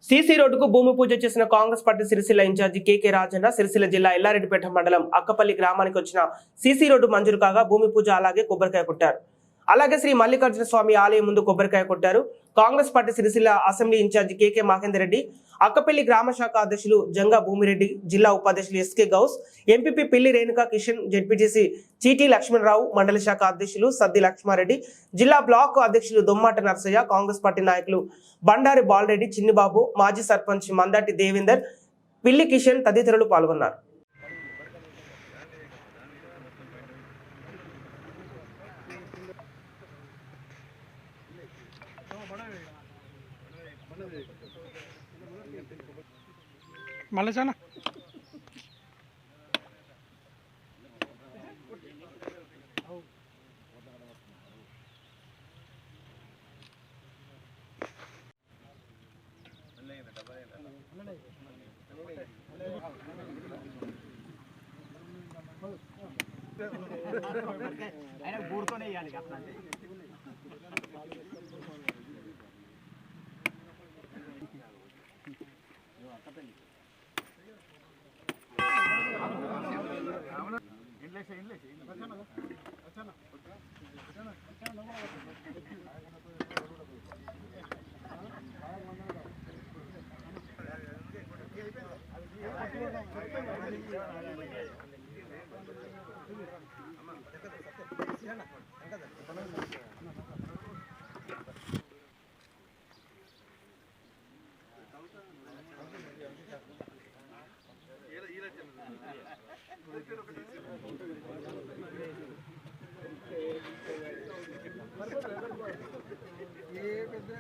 CC రోడ్డుకు భూమి పూజ చేసిన కాంగ్రెస్ పార్టీ సిరిసిల్ల ఇన్ఛార్జి కేకే రాజన్న సిరిసిల్ల జిల్లా ఎల్లారెడ్డిపేట మండలం అక్కపల్లి గ్రామానికి వచ్చిన సీసీ రోడ్డు మంజూరు కాగా భూమి పూజ అలాగే కొబ్బరికాయ కొట్టారు. అలాగే శ్రీ మల్లికార్జున స్వామి ఆలయం ముందు కొబ్బరికాయ కొట్టారు. Congress party Sircilla assembly in charge KK Mahender Reddy, Akkapalli గ్రామ శాఖ అధ్యక్షులు జంగా భూమిరెడ్డి, జిల్లా ఉపాధ్యక్షులు ఎస్కే గౌస్, ఎంపీపీ పిల్లి రేణుకా కిషన్, జెడ్పీటీసీ చీటీ లక్ష్మణరావు, మండల శాఖ అధ్యక్షులు సద్ది లక్ష్మారెడ్డి, జిల్లా బ్లాక్ అధ్యక్షులు దొమ్మాట నర్సయ్య, కాంగ్రెస్ పార్టీ నాయకులు బండారి బాలరెడ్డి, చిన్నిబాబు, మాజీ సర్పంచ్ మందాటి దేవేందర్, పిల్లి కిషన్ తదితరులు పాల్గొన్నారు. మళ్ళీ ఆయన గూడుతోనే వేయాలి అట్లా. ఏ పెద్ద